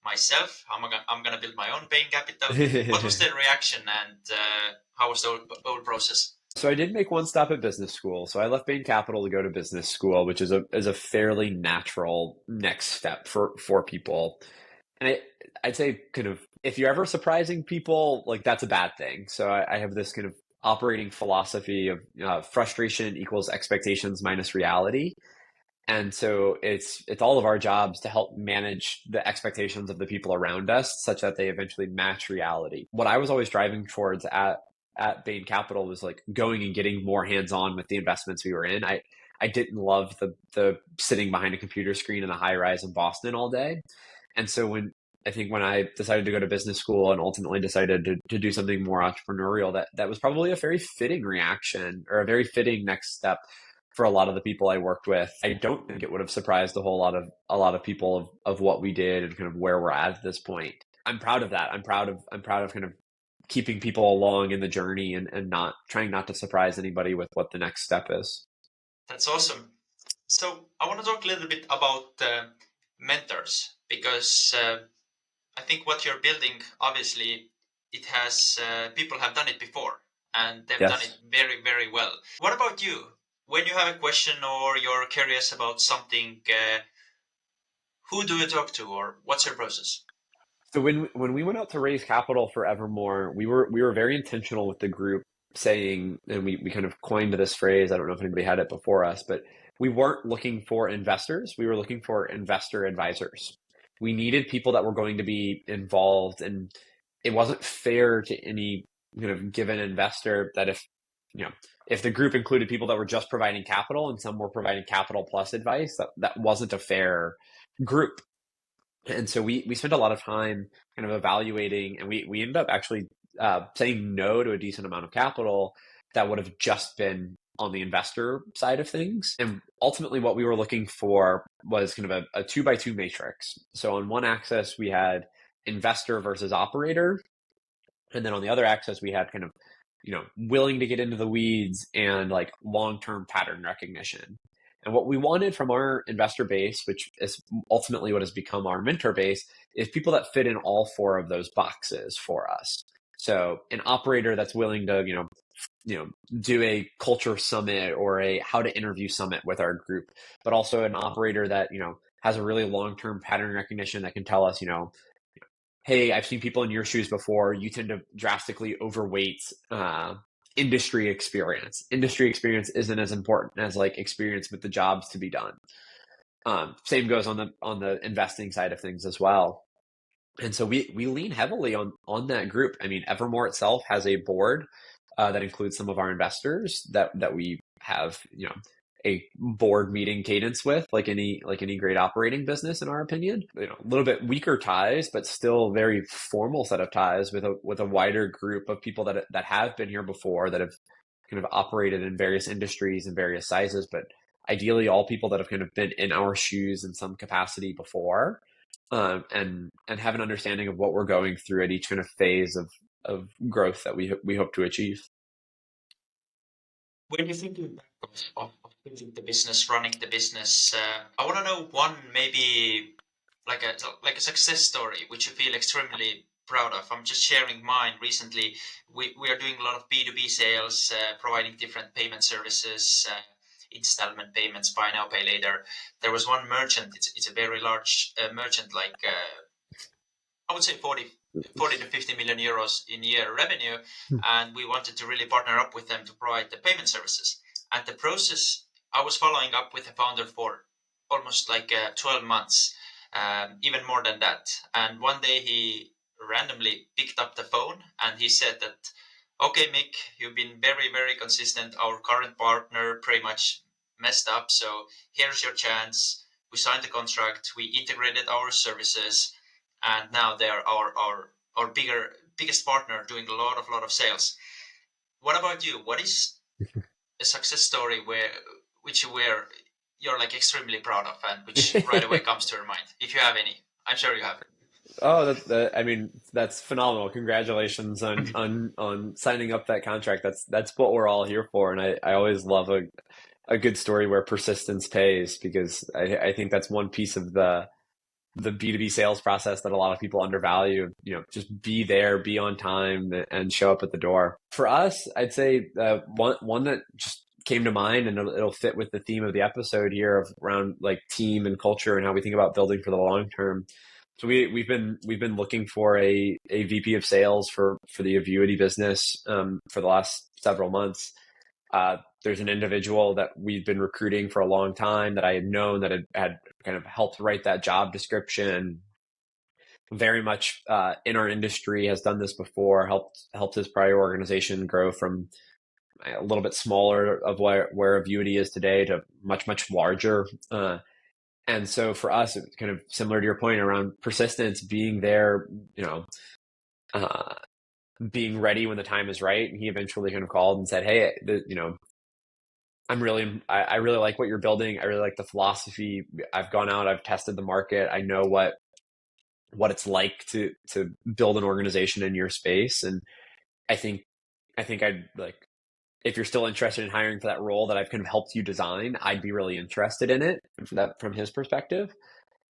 myself, I'm gonna build my own Bain Capital? What was their reaction, and how was the whole process? So I did make one stop at business school. So I left Bain Capital to go to business school, which is a fairly natural next step for people. And I'd say kind of, if you're ever surprising people, like that's a bad thing. So I have this kind of operating philosophy of frustration equals expectations minus reality. And so it's all of our jobs to help manage the expectations of the people around us such that they eventually match reality. What I was always driving towards at Bain Capital was like going and getting more hands-on with the investments we were in. I didn't love the sitting behind a computer screen in a high rise in Boston all day. And so when I decided to go to business school and ultimately decided to do something more entrepreneurial, that was probably a very fitting reaction, or a very fitting next step for a lot of the people I worked with. I don't think it would have surprised a lot of people of what we did and kind of where we're at this point. I'm proud of that. I'm proud of kind of keeping people along in the journey and not trying not to surprise anybody with what the next step is. That's awesome. So I want to talk a little bit about mentors, because I think what you're building, obviously, it has people have done it before, and they've done it very, very well. What about you? When you have a question or you're curious about something, who do you talk to, or what's your process? So when we went out to raise capital for Evermore, we were very intentional with the group, saying, and we kind of coined this phrase, I don't know if anybody had it before us, but we weren't looking for investors, we were looking for investor advisors. We needed people that were going to be involved, and it wasn't fair to any kind of given investor that if the group included people that were just providing capital and some were providing capital plus advice, that wasn't a fair group. And so we spent a lot of time kind of evaluating, and we ended up actually saying no to a decent amount of capital that would have just been on the investor side of things. And ultimately, what we were looking for was kind of a 2x2 matrix. So on one axis, we had investor versus operator. And then on the other axis, we had kind of, willing to get into the weeds and like long-term pattern recognition. And what we wanted from our investor base, which is ultimately what has become our mentor base, is people that fit in all four of those boxes for us. So an operator that's willing to, do a culture summit or a how to interview summit with our group, but also an operator that, has a really long-term pattern recognition that can tell us, hey, I've seen people in your shoes before. You tend to drastically overweight industry experience. Industry experience isn't as important as like experience with the jobs to be done. Same goes on the investing side of things as well. And so we lean heavily on that group. I mean, Evermore itself has a board that includes some of our investors that we have, a board meeting cadence with, like any great operating business, in our opinion. A little bit weaker ties, but still very formal set of ties with a wider group of people that have been here before, that have kind of operated in various industries and various sizes, but ideally all people that have kind of been in our shoes in some capacity before, and have an understanding of what we're going through at each kind of phase of growth that we hope to achieve. When you think back of building the business, running the business, I want to know one maybe like a success story which you feel extremely proud of. I'm just sharing mine. Recently, we are doing a lot of B2B sales, providing different payment services, installment payments, buy now, pay later. There was one merchant. It's a very large merchant, like I would say 40 to 50 million euros in year revenue. And we wanted to really partner up with them to provide the payment services. And the process, I was following up with the founder for almost like 12 months, even more than that. And one day he randomly picked up the phone and he said that, okay, Mick, you've been very, very consistent. Our current partner pretty much messed up. So here's your chance. We signed the contract. We integrated our services, and now they're our biggest partner, doing a lot of sales. What about you? What is a success story which you're like extremely proud of, and which right away comes to your mind, if you have any? I'm sure you have. Oh, I mean, that's phenomenal. Congratulations on signing up that contract. That's what we're all here for. And I always love a good story where persistence pays, because I think that's one piece of the B2B sales process that a lot of people undervalue. Just be there, be on time, and show up at the door. For us, I'd say one that just came to mind, and it'll fit with the theme of the episode here of around like team and culture and how we think about building for the long term. So we've been looking for a VP of sales for the Avuity business for the last several months. There's an individual that we've been recruiting for a long time that I had known that had kind of helped write that job description. Very much in our industry, has done this before, helped his prior organization grow from a little bit smaller of where Avuity is today to much larger. And so for us, it's kind of similar to your point around persistence, being there, being ready when the time is right. And he eventually kind of called and said, hey, I really like what you're building. I really like the philosophy. I've gone out, I've tested the market. I know what it's like to build an organization in your space. And I think I'd like, if you're still interested in hiring for that role that I've kind of helped you design, I'd be really interested in it from his perspective.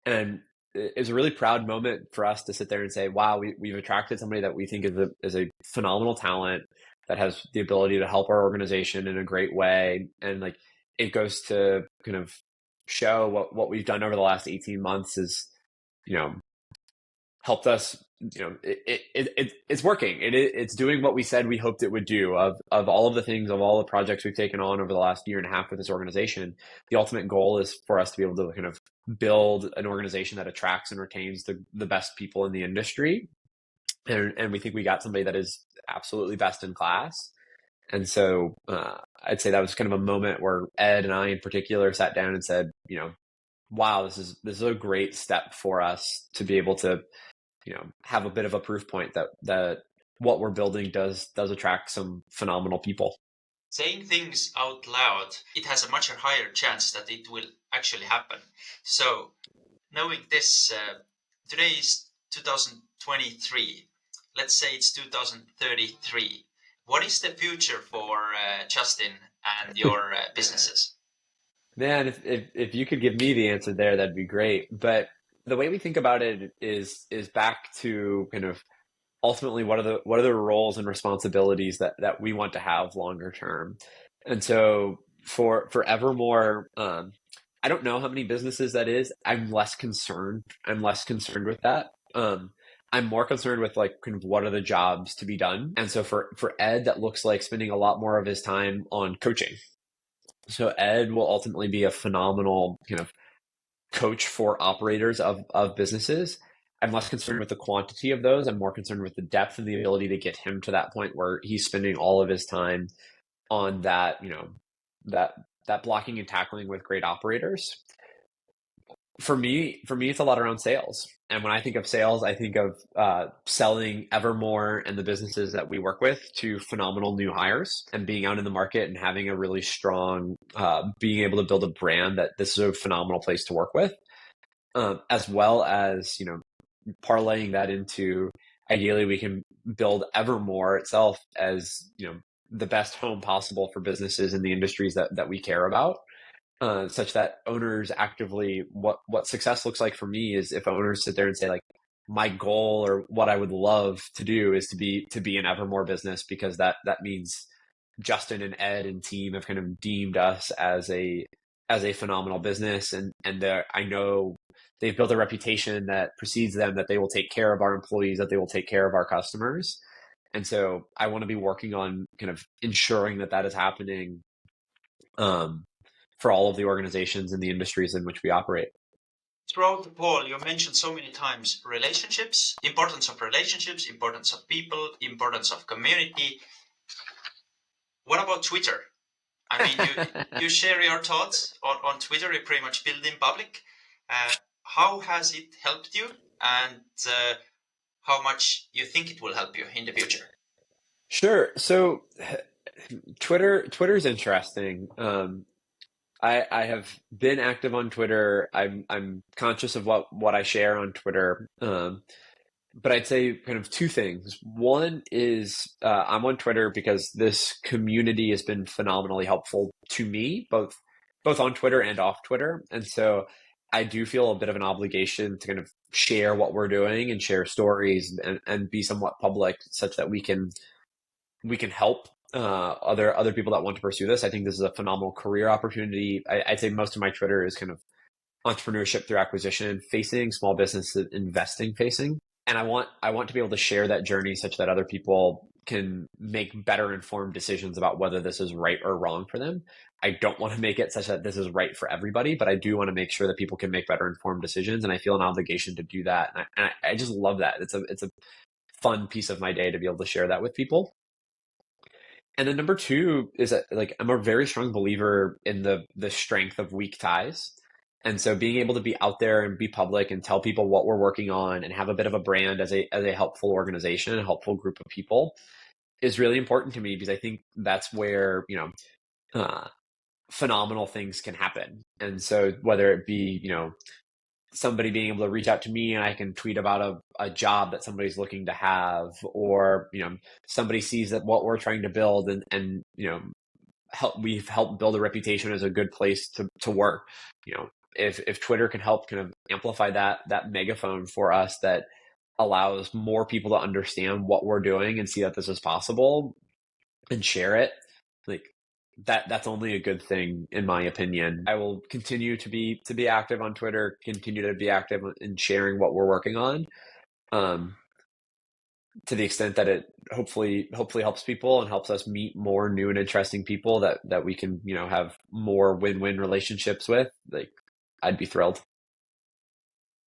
And it's a really proud moment for us to sit there and say, wow, we've attracted somebody that we think is a phenomenal talent that has the ability to help our organization in a great way. And like, it goes to kind of show what we've done over the last 18 months is, helped us, it's working. It's doing what we said we hoped it would do. Of all of the things, of all the projects we've taken on over the last year and a half with this organization, the ultimate goal is for us to be able to kind of build an organization that attracts and retains the best people in the industry. And we think we got somebody that is absolutely best in class. And so I'd say that was kind of a moment where Ed and I in particular sat down and said, wow, this is a great step for us to be able to, have a bit of a proof point that what we're building does attract some phenomenal people. Saying things out loud, it has a much higher chance that it will actually happen. So, knowing this, today is 2023. Let's say it's 2033. What is the future for Justin and your businesses? Man, if you could give me the answer there, that'd be great. But the way we think about it is back to kind of ultimately what are the roles and responsibilities that we want to have longer term. And so for Evermore, I don't know how many businesses that is. I'm less concerned. I'm less concerned with that. I'm more concerned with like kind of what are the jobs to be done. And so for Ed, that looks like spending a lot more of his time on coaching. So Ed will ultimately be a phenomenal kind of coach for operators of businesses. I'm less concerned with the quantity of those. I'm more concerned with the depth and the ability to get him to that point where he's spending all of his time on that, that that blocking and tackling with great operators. For me, it's a lot around sales. And when I think of sales, I think of selling Evermore and the businesses that we work with to phenomenal new hires and being out in the market and having a really strong, being able to build a brand that this is a phenomenal place to work with, as well as, parlaying that into ideally we can build Evermore itself as, the best home possible for businesses in the industries that we care about, such that owners actively what success looks like for me is if owners sit there and say like my goal or what I would love to do is to be an Evermore business because that means Justin and Ed and team have kind of deemed us as a phenomenal business and I know they've built a reputation that precedes them that they will take care of our employees, that they will take care of our customers. And so I want to be working on kind of ensuring that is happening, um, for all of the organizations and the industries in which we operate. Throughout the poll, you mentioned so many times relationships, importance of people, importance of community. What about Twitter? I mean, you share your thoughts on Twitter. You pretty much build in public. How has it helped you, and how much you think it will help you in the future? Sure. So Twitter's interesting. I have been active on Twitter. I'm conscious of what I share on Twitter. But I'd say kind of two things. One is I'm on Twitter because this community has been phenomenally helpful to me, both on Twitter and off Twitter. And so I do feel a bit of an obligation to kind of share what we're doing and share stories and be somewhat public such that we can help other people that want to pursue this. I think this is a phenomenal career opportunity. I'd say most of my Twitter is kind of entrepreneurship through acquisition facing, small business investing facing. And I want to be able to share that journey such that other people can make better informed decisions about whether this is right or wrong for them. I don't want to make it such that this is right for everybody, but I do want to make sure that people can make better informed decisions. And I feel an obligation to do that. And I just love that. It's a fun piece of my day to be able to share that with people. And then number two is that like I'm a very strong believer in the strength of weak ties. And so being able to be out there and be public and tell people what we're working on and have a bit of a brand as a helpful organization, a helpful group of people is really important to me because I think that's where, phenomenal things can happen. And so whether it be, somebody being able to reach out to me and I can tweet about a job that somebody's looking to have, or, somebody sees that what we're trying to build and we've helped build a reputation as a good place to work. If Twitter can help kind of amplify that megaphone for us that allows more people to understand what we're doing and see that this is possible and share it, like that's only a good thing in my opinion. I will continue to be active on Twitter, continue to be active in sharing what we're working on, um, to the extent that it hopefully helps people and helps us meet more new and interesting people that we can have more win-win relationships with. Like I'd be thrilled.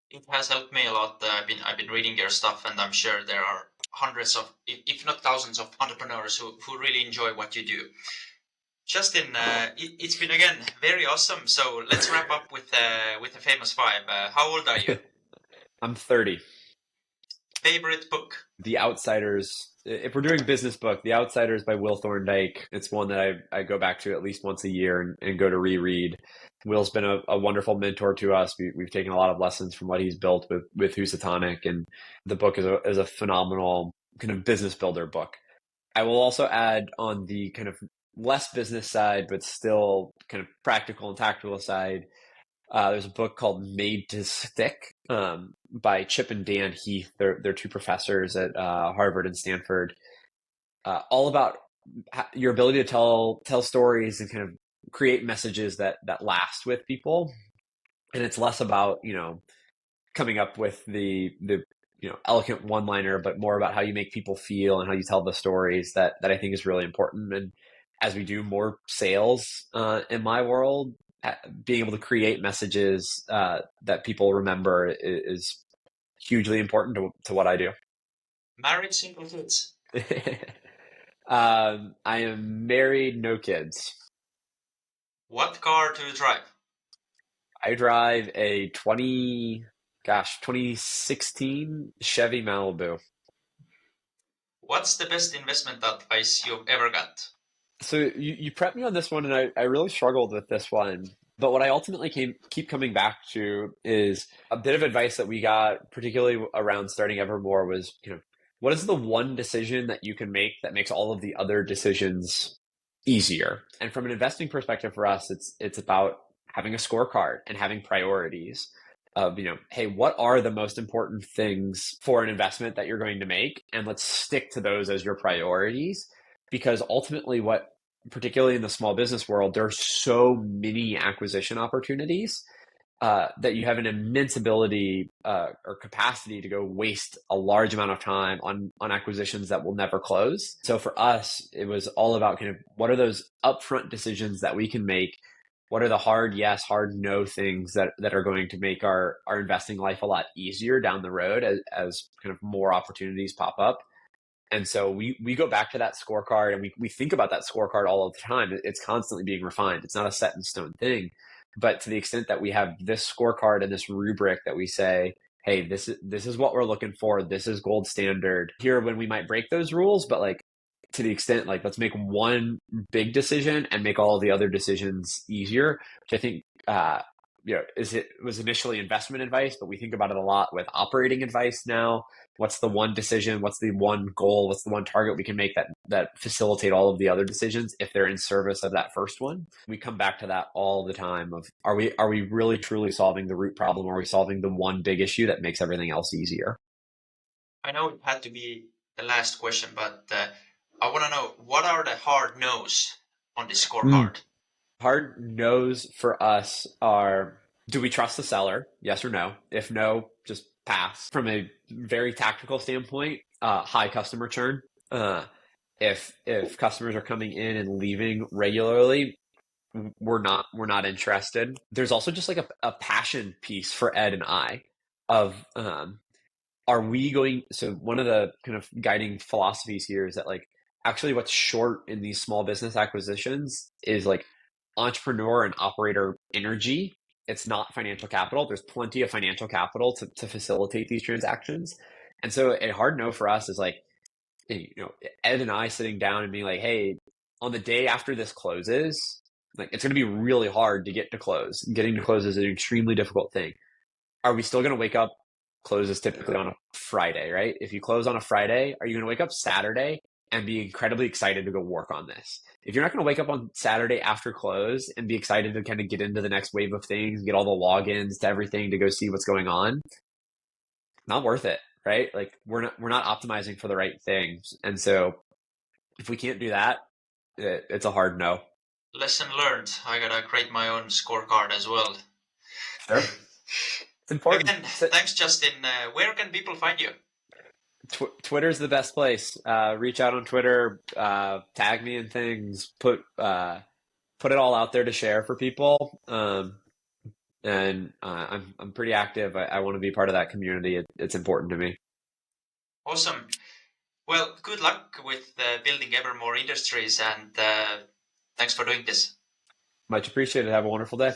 It has helped me a lot. I've been reading your stuff, and I'm sure there are hundreds of, if not thousands, of entrepreneurs who really enjoy what you do. Justin, it's been again very awesome. So let's wrap up with the famous five. How old are you? I'm 30. Favorite book? The Outsiders. If we're doing business book, The Outsiders by Will Thorndike. It's one that I go back to at least once a year and go to reread. Will's been a wonderful mentor to us. We've taken a lot of lessons from what he's built with Housatonic, and the book is a phenomenal kind of business builder book. I will also add on the kind of less business side, but still kind of practical and tactical side. There's a book called Made to Stick by Chip and Dan Heath. They're two professors at Harvard and Stanford, all about your ability to tell stories and kind of create messages that last with people. And it's less about coming up with the elegant one-liner, but more about how you make people feel and how you tell the stories that I think is really important. And as we do more sales in my world, being able to create messages that people remember is hugely important to what I do. Married, single, kids? I am married, no kids. What car do you drive? I drive a 2016 Chevy Malibu. What's the best investment advice you've ever got? So you prepped me on this one, and I really struggled with this one. But what I ultimately keep coming back to is a bit of advice that we got, particularly around starting Evermore, was, what is the one decision that you can make that makes all of the other decisions easier? And from an investing perspective for us, it's about having a scorecard and having priorities of, hey, what are the most important things for an investment that you're going to make? And let's stick to those as your priorities. Because ultimately, particularly in the small business world, there are so many acquisition opportunities that you have an immense ability or capacity to go waste a large amount of time on acquisitions that will never close. So for us, it was all about kind of what are those upfront decisions that we can make? What are the hard yes, hard no things that are going to make our investing life a lot easier down the road as kind of more opportunities pop up? And so we go back to that scorecard, and we think about that scorecard all of the time. It's constantly being refined. It's not a set in stone thing. But to the extent that we have this scorecard and this rubric that we say, hey, this is what we're looking for. This is gold standard. Here when we might break those rules, but like to the extent, like let's make one big decision and make all of the other decisions easier, which I think it was initially investment advice, but we think about it a lot with operating advice now. What's the one decision? What's the one goal? What's the one target we can make that facilitate all of the other decisions if they're in service of that first one? We come back to that all the time of are we really truly solving the root problem? Are we solving the one big issue that makes everything else easier? I know it had to be the last question, but I want to know, what are the hard no's on this scorecard? Hard no's for us are, do we trust the seller? Yes or no? If no, just pass. From a very tactical standpoint, high customer churn. If customers are coming in and leaving regularly, we're not interested. There's also just like a passion piece for Ed and I of are we going, so one of the kind of guiding philosophies here is that like actually what's short in these small business acquisitions is like entrepreneur and operator energy. It's not financial capital. There's plenty of financial capital to facilitate these transactions. And so a hard no for us is like, Ed and I sitting down and being like, hey, on the day after this closes, like it's going to be really hard to get to close. Getting to close is an extremely difficult thing. Are we still going to wake up? Close is typically on a Friday, right? If you close on a Friday, are you going to wake up Saturday and be incredibly excited to go work on this? If you're not going to wake up on Saturday after close and be excited to kind of get into the next wave of things, get all the logins to everything to go see what's going on, not worth it, right? Like we're not optimizing for the right things. And so if we can't do that, it's a hard no. Lesson learned. I gotta create my own scorecard as well. Sure. It's important. Again, thanks, Justin. Where can people find you? Twitter's the best place. Reach out on Twitter, tag me in things, put it all out there to share for people. And I'm pretty active. I want to be part of that community. It's important to me. Awesome. Well, good luck with building Evermore Industries, and Thanks for doing this. Much appreciated. Have a wonderful day.